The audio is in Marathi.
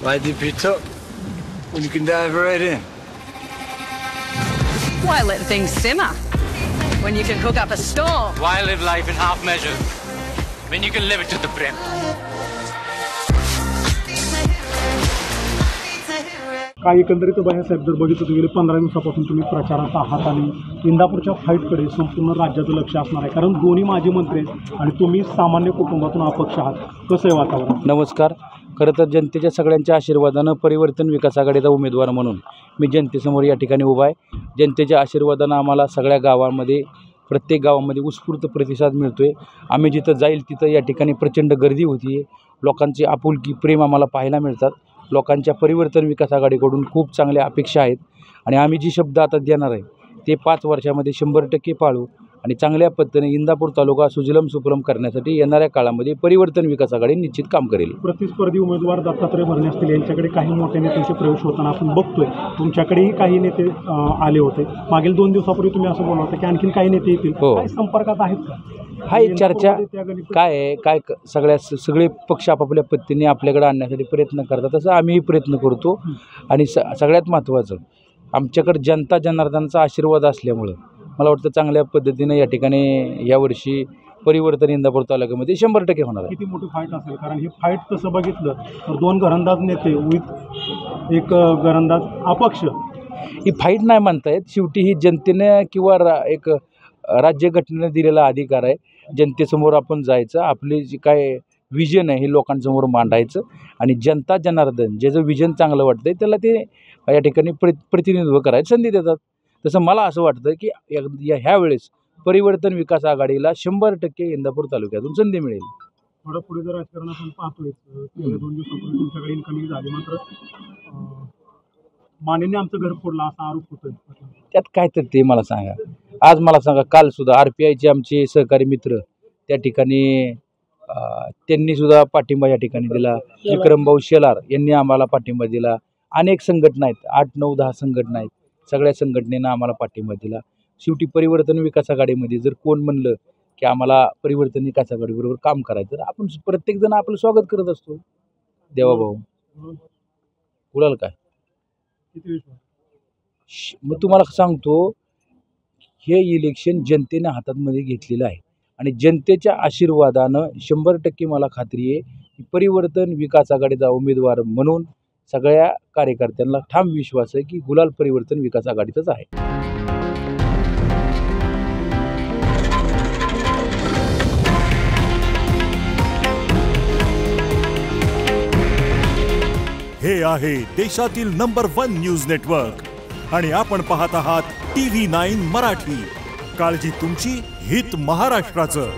Why dip it up when you can dive right in? Why let things simmer when you can cook up a storm? Why live life in half measures when you can live it to the brim? काय एकंदरीत बाळासाहेब जर बघितलं तर गेले 15 दिवसापासून तुम्ही प्रचारात आहात आणि इंदापूरच्या फाईटकडे संपूर्ण राज्याचं लक्ष असणार आहे, कारण दोन्ही माजी मंत्री आहेत आणि तुम्ही सामान्य कुटुंबातून अपक्ष आहात. कसं आहे वातावरण? नमस्कार. खरं तर जनतेच्या सगळ्यांच्या आशीर्वादानं परिवर्तन विकास आघाडीचा उमेदवार म्हणून मी जनतेसमोर या ठिकाणी उभा आहे. जनतेच्या आशीर्वादानं आम्हाला सगळ्या गावांमध्ये प्रत्येक गावामध्ये उत्स्फूर्त प्रतिसाद मिळतो आहे. आम्ही जिथं जाईल तिथं या ठिकाणी प्रचंड गर्दी होती आहे. लोकांची आपुलकी प्रेम आम्हाला पाहायला मिळतात. लोकांच्या परिवर्तन विकास आघाडीकडून खूप चांगल्या अपेक्षा आहेत आणि आम्ही जी शब्द आता देणार आहे ते 5 वर्षामध्ये 100% पाळू आणि चांगल्या पद्धतीने इंदापूर तालुका सुजलम सुफलम करण्यासाठी येणाऱ्या काळामध्ये परिवर्तन विकास आघाडी निश्चित काम करेल. प्रतिस्पर्धी उमेदवार दत्तात्रय भरणे असतील, यांच्याकडे काही मोठ्या नेत्यांचे प्रवेश होताना आपण बघतोय. तुमच्याकडेही काही नेते आले होते. मागील 2 दिवसापूर्वी तुम्ही असं बोलला होता की आणखीन काही नेते येतील. काय संपर्कात आहेत का? हाय चर्चा काय आहे, काय सगळे पक्ष आपापल्या पद्धतीने आपल्याकडे आणण्यासाठी प्रयत्न करतात, तसं आम्हीही प्रयत्न करतो. आणि सगळ्यात महत्त्वाचं आमच्याकडे जनता जनार्दनाचा आशीर्वाद असल्यामुळं मला वाटतं चांगल्या पद्धतीने या ठिकाणी यावर्षी परिवर्तन इंदापूर तालुक्यामध्ये 100% होणार आहे. किती मोठी फाईट असेल, कारण ही फाईट तसं बघितलं तर 2 घरंदाज नेते विथ एक घरंदाज अपक्ष. ही फाईट नाही म्हणता येत. शेवटी ही जनतेने किंवा एक राज्यघटनेने दिलेला अधिकार आहे. जनतेसमोर आपण जायचं, आपली जी काय विजन आहे हे लोकांसमोर मांडायचं आणि जनता जनार्दन जे विजन चांगलं वाटतं आहे त्याला ते या ठिकाणी प्रतिनिधित्व करायची संधी देतात. तसं मला असं वाटतं की ह्या वेळेस परिवर्तन विकास आघाडीला 100% इंदापूर तालुक्यातून संधी मिळेल. थोडं पुढे जर राजकारण आपण पाहतोय, 2 दिवसापूर्वी तुमच्याकडे इन्कमिंग झाली, मात्र मानेने आमचं घर फोडलं असा आरोप होतोय. त्यात काय तर ते मला सांगा. आज मला सांगा, कालसुद्धा RPIचे आमचे सहकारी मित्र त्या ठिकाणी त्यांनीसुद्धा पाठिंबा या ठिकाणी दिला. विक्रमभाऊ शेलार यांनी आम्हाला पाठिंबा दिला. अनेक संघटना आहेत, 8, 9, 10 संघटना आहेत. सगळ्या संघटनेनं आम्हाला पाठिंबा दिला. शेवटी परिवर्तन विकास आघाडीमध्ये जर कोण म्हणलं की आम्हाला परिवर्तन विकास आघाडीबरोबर काम करायचं तर आपण प्रत्येकजण आपलं स्वागत करत असतो. देवाभाऊ बोलाल काय? मग तुम्हाला सांगतो, हे इलेक्शन जनतेने हातामध्ये घेतलेलं आहे आणि जनतेच्या आशीर्वादानं 100% मला खात्री आहे की परिवर्तन विकास आघाडीचा उमेदवार म्हणून सगळ्या कार्यकर्त्यांना ठाम विश्वास आहे की गुलाल परिवर्तन विकास आघाडीचाच आहे. हे आहे देशातील नंबर 1 न्यूज नेटवर्क आणि आपण पाहत आहात TV9 मराठी. काळजी तुमची, हित महाराष्ट्राचं.